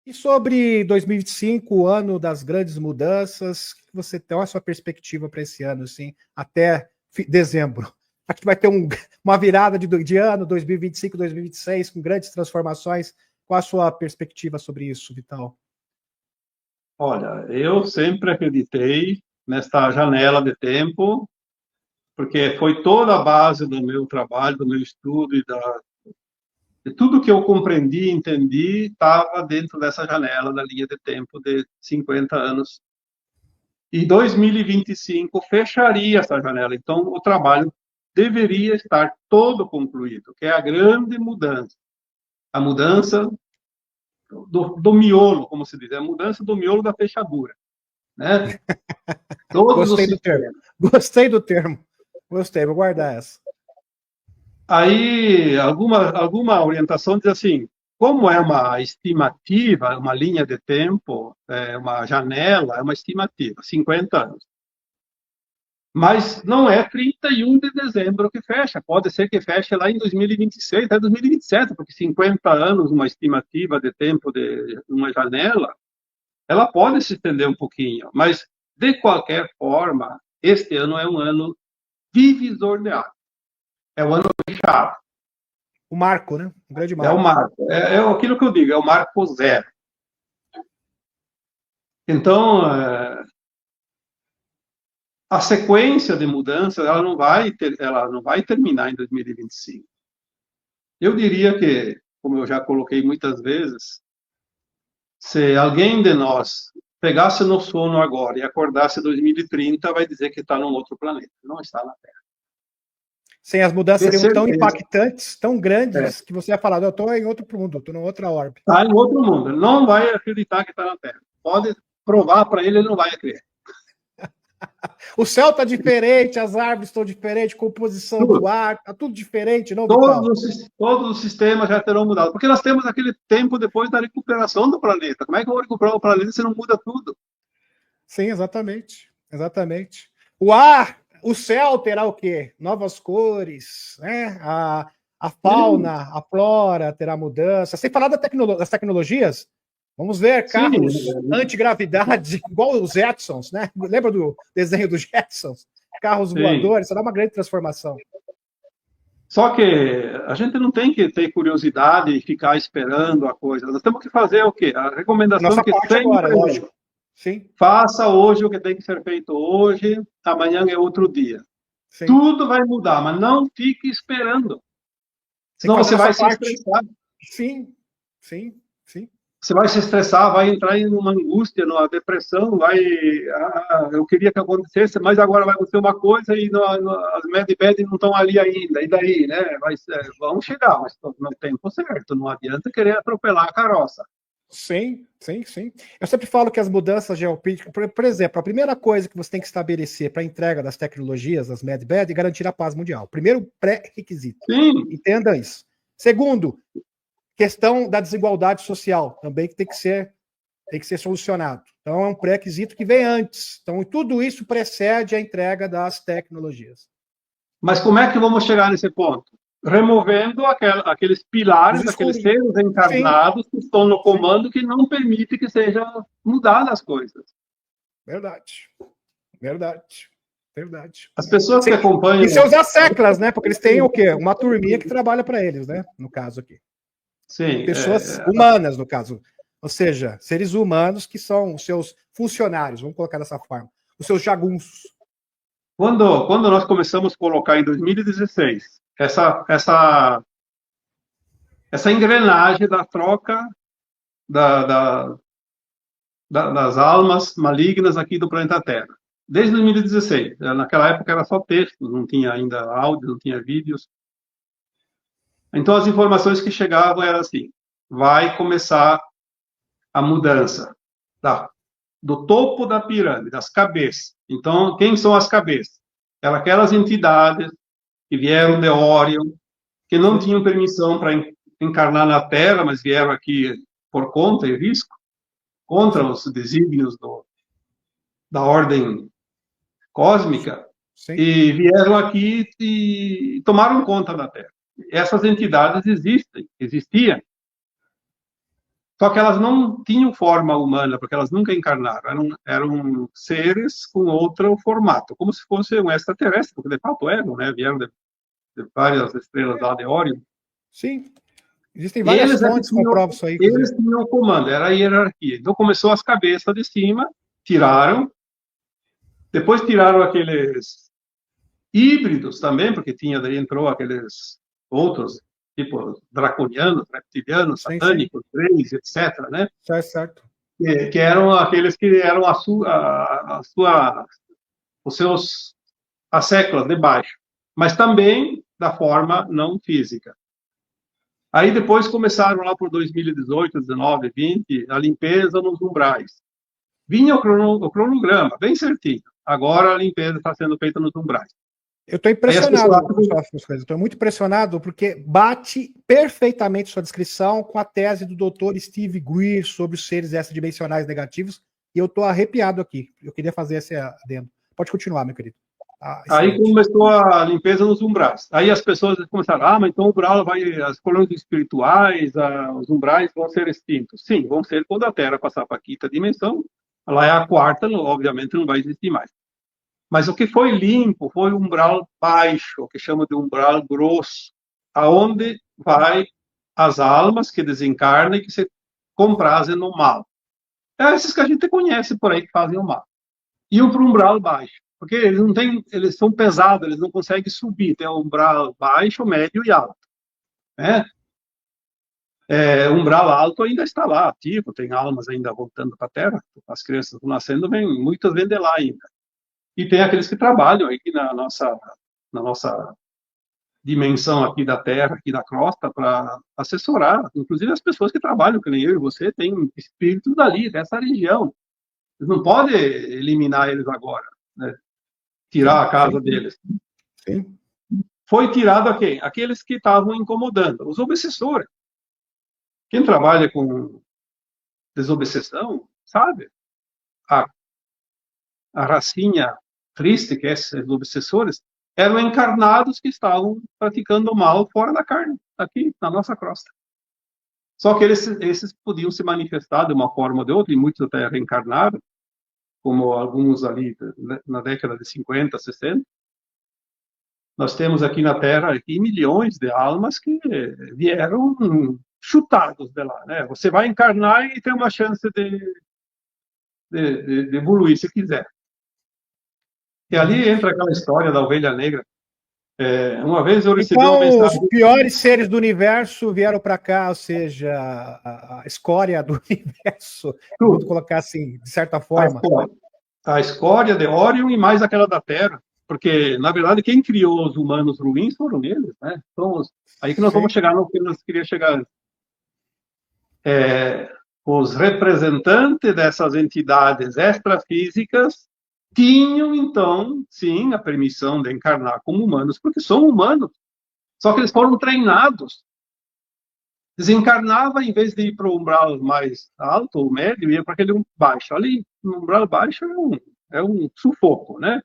E sobre 2025, o ano das grandes mudanças, que você tem a sua perspectiva para esse ano, assim, até dezembro? Acho que vai ter uma virada de ano, 2025, 2026, com grandes transformações. Qual a sua perspectiva sobre isso, Vital? Olha, eu sempre acreditei nesta janela de tempo, porque foi toda a base do meu trabalho, do meu estudo de tudo que eu compreendi, entendi, estava dentro dessa janela da linha de tempo de 50 anos. E 2025 fecharia essa janela. Então, o trabalho deveria estar todo concluído, que é a grande mudança. A mudança do miolo, como se diz, a mudança do miolo da fechadura, né? Todos os Gostei do termo. sistemas. Gostei do termo. Gostei, vou guardar essa. Aí, alguma orientação diz assim, como é uma estimativa, uma linha de tempo, uma janela, é uma estimativa, 50 anos. Mas não é 31 de dezembro que fecha, pode ser que feche lá em 2026, até 2027, porque 50 anos, uma estimativa de tempo de uma janela, ela pode se estender um pouquinho, mas, de qualquer forma, este ano é um ano divisor de águas, é o ano chave. O marco, né? Um grande É o marco. marco. É aquilo que eu digo, é o marco zero. Então, a sequência de mudanças, ela não vai terminar em 2025. Eu diria que, como eu já coloquei muitas vezes, se alguém de nós pegasse no sono agora e acordasse em 2030, vai dizer que está num outro planeta, não está na Terra. Sem as mudanças De seriam tão certeza. impactantes, tão É. grandes, que você vai falar, eu estou em outro mundo, estou em outra órbita. Está em outro mundo. Ele não vai acreditar que está na Terra. Pode provar para ele, ele não vai crer. O céu está diferente, as árvores estão diferentes, composição Tudo. do ar, está tudo diferente, não, Vital? Todos os sistemas já terão mudado. Porque nós temos aquele tempo depois da recuperação do planeta. Como é que eu vou recuperar o planeta se não muda tudo? Sim, exatamente. Exatamente. O ar, o céu terá o quê? Novas cores, né? A Sim, fauna, a flora terá mudança. Sem falar das tecnologias, vamos ver sim. carros antigravidade, igual os Jetsons, né? Lembra do desenho dos Jetsons? Carros Sim. voadores, será uma grande transformação. Só que a gente não tem que ter curiosidade e ficar esperando a coisa. Nós temos que fazer o quê? A recomendação Nossa que parte agora, sempre lógico. Sim, faça hoje o que tem que ser feito hoje, amanhã é outro dia. sim. Tudo vai mudar, mas não fique esperando. Tem que Senão fazer você nossa vai se parte. estressar. Sim, sim, sim. Você vai se estressar, vai entrar em uma angústia, numa depressão, eu queria que acontecesse, mas agora vai acontecer uma coisa e as med não estão ali ainda, e daí, né? Vão chegar, mas no tempo certo, não adianta querer atropelar a carroça. Sim, sim, sim. Eu sempre falo que as mudanças geopolíticas, por exemplo, a primeira coisa que você tem que estabelecer para a entrega das tecnologias, das MedBed, é garantir a paz mundial. Primeiro pré-requisito. Sim, Entenda isso. Segundo, questão da desigualdade social, também que tem que ser solucionado. Então, é um pré-requisito que vem antes. Então, tudo isso precede a entrega das tecnologias. mas como é que vamos chegar nesse ponto? Removendo aqueles Os pilares, aqueles escurinhos. seres Sim, encarnados que estão no sim. comando que não permite que sejam mudadas as coisas. Verdade. Verdade. Verdade. As pessoas que E acompanham. seus asseclas, né? Porque eles têm o quê? Uma turminha que trabalha para eles, né? No caso aqui. Sim, Pessoas humanas, no caso. Ou seja, seres humanos que são os seus funcionários, vamos colocar dessa forma. Os seus jagunços. quando nós começamos a colocar em 2016 essa engrenagem da troca da, da, das almas malignas aqui do planeta Terra. Desde 2016. Naquela época era só texto, não tinha ainda áudio, não tinha vídeos. Então as informações que chegavam eram assim: vai começar a mudança do topo da pirâmide, das cabeças. Então, quem são as cabeças? Aquelas entidades que vieram Sim, de Orion, que não sim, tinham permissão para encarnar na Terra, mas vieram aqui por conta e risco, contra sim, os desígnios da ordem cósmica, sim. e vieram aqui e tomaram conta da Terra. Essas entidades existiam. Só que elas não tinham forma humana, porque elas nunca encarnaram. Eram seres com outro formato, como se fosse um extraterrestre, porque de fato eram, né? Vieram de várias estrelas lá de Órion. Sim, existem várias fontes que comprovam isso aí. Eles tinham o comando, era a hierarquia. Então começou as cabeças de cima, tiraram, depois tiraram aqueles híbridos também, porque daí entrou aqueles outros, tipo draconianos, reptilianos, satânicos, reis, etc., né? Certo. Que eram aqueles que eram os seus as séculas de baixo, mas também da forma não física. Aí depois começaram lá por 2018, 19, 20, a limpeza nos umbrais. Vinha o cronograma, bem certinho. Agora a limpeza está sendo feita nos umbrais. Eu estou impressionado, estou muito impressionado, porque bate perfeitamente sua descrição com a tese do Dr. Steve Greer sobre os seres extradimensionais negativos, e eu estou arrepiado aqui. Eu queria fazer esse adendo. Pode continuar, meu querido. Aí começou a limpeza nos umbrais. Aí as pessoas começaram, mas então o umbral as colônias espirituais, os umbrais vão ser extintos. Sim, vão ser quando a Terra passar para a quinta dimensão. Lá é a quarta, obviamente não vai existir mais. Mas o que foi limpo foi o umbral baixo, o que chama de umbral grosso, aonde vai as almas que desencarnam e que se comprazem no mal. É esses que a gente conhece por aí que fazem o mal. Iam para o umbral baixo, porque eles são pesados, eles não conseguem subir. Tem o umbral baixo, médio e alto. Né? O umbral alto ainda está lá, ativo, tem almas ainda voltando para a Terra, as crianças estão nascendo, muitas vêm de lá ainda. E tem aqueles que trabalham aqui na nossa dimensão aqui da Terra, aqui da crosta, para assessorar. Inclusive as pessoas que trabalham, que nem eu e você, têm espíritos dali, dessa região. Eles não podem eliminar eles agora, né? Tirar a casa deles. Sim. Foi tirado a quem? Aqueles que estavam incomodando, os obsessores. Quem trabalha com desobsessão, sabe? A racinha triste, que é esses obsessores, eram encarnados que estavam praticando o mal fora da carne, aqui na nossa crosta. Só que esses podiam se manifestar de uma forma ou de outra, e muitos até reencarnaram, como alguns ali na década de 50, 60. Nós temos aqui na Terra milhões de almas que vieram chutados de lá, né? Você vai encarnar e tem uma chance de evoluir se quiser. E ali entra aquela história da ovelha negra. Uma vez eu recebi uma mensagem... Os piores seres do universo vieram para cá, ou seja, a escória do universo, vamos colocar assim, de certa forma. A escória de Órion e mais aquela da Terra, porque, na verdade, quem criou os humanos ruins foram eles, né? Então, aí que nós vamos chegar no que nós queríamos chegar antes. Os representantes dessas entidades extrafísicas tinham, então, sim, a permissão de encarnar como humanos, porque são humanos. Só que eles foram treinados. Desencarnava, em vez de ir para o umbral mais alto ou médio, ia para aquele baixo. Ali, no umbral baixo, é um sufoco, né?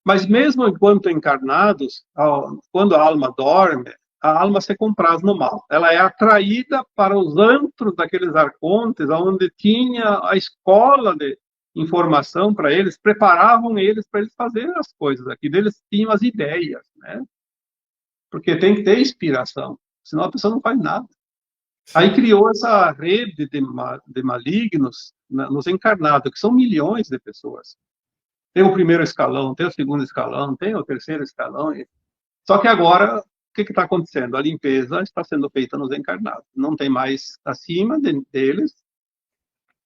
Mas mesmo enquanto encarnados, quando a alma dorme, a alma se compraz no mal. Ela é atraída para os antros daqueles arcontes, onde tinha a escola de informação para eles, preparavam eles para eles fazerem as coisas aqui. Eles tinham as ideias, né? Porque tem que ter inspiração, senão a pessoa não faz nada. Aí criou essa rede de malignos nos encarnados, que são milhões de pessoas. Tem o primeiro escalão, tem o segundo escalão, tem o terceiro escalão. Só que agora, o que está acontecendo? A limpeza está sendo feita nos encarnados. Não tem mais acima deles,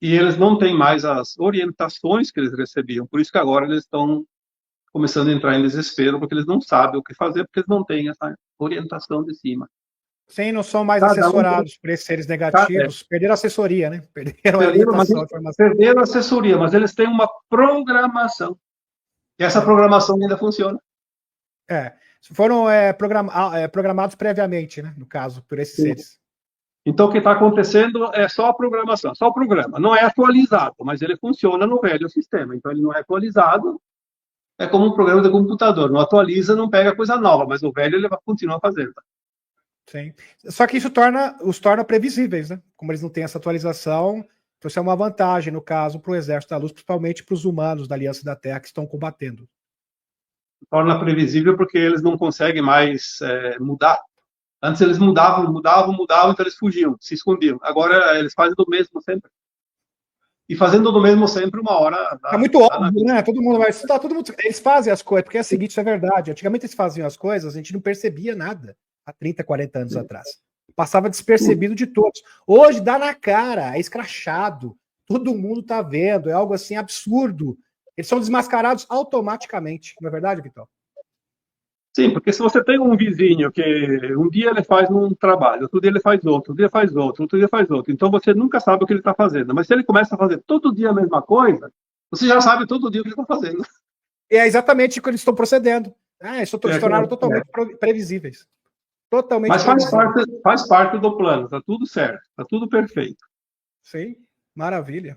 e eles não têm mais as orientações que eles recebiam. Por isso que agora eles estão começando a entrar em desespero, porque eles não sabem o que fazer, porque eles não têm essa orientação de cima. Sim, não são mais assessorados por esses seres negativos. Perderam a assessoria, né? Perderam a orientação. Perderam a assessoria, mas eles têm uma programação. E essa programação ainda funciona. Foram programados previamente, né? No caso, por esses seres. Então, o que está acontecendo é só a programação, só o programa. Não é atualizado, mas ele funciona no velho sistema. Então, ele não é atualizado. É como um programa de computador. Não atualiza, não pega coisa nova, mas o velho ele vai continuar fazendo. Sim. Só que isso os torna previsíveis, né? Como eles não têm essa atualização, então isso é uma vantagem, no caso, para o Exército da Luz, principalmente para os humanos da Aliança da Terra que estão combatendo. Torna previsível porque eles não conseguem mais mudar. Antes eles mudavam, então eles fugiam, se escondiam. Agora eles fazem do mesmo sempre. E fazendo do mesmo sempre, uma hora... É muito óbvio, né? Todo mundo vai... todo mundo... Eles fazem as coisas, porque é o seguinte, isso é verdade. Antigamente eles faziam as coisas, a gente não percebia nada há 30, 40 anos atrás. Passava despercebido de todos. Hoje dá na cara, é escrachado. Todo mundo tá vendo, é algo assim absurdo. Eles são desmascarados automaticamente, não é verdade, Vitor? Sim, porque se você tem um vizinho que um dia ele faz um trabalho, outro dia ele faz outro dia faz outro, outro dia faz outro, então você nunca sabe o que ele está fazendo. Mas se ele começa a fazer todo dia a mesma coisa, você já sabe todo dia o que ele está fazendo. É exatamente o que eles estão procedendo. Eles se tornaram totalmente previsíveis. Totalmente Mas faz parte do plano, tá tudo certo, tá tudo perfeito. Sim, maravilha.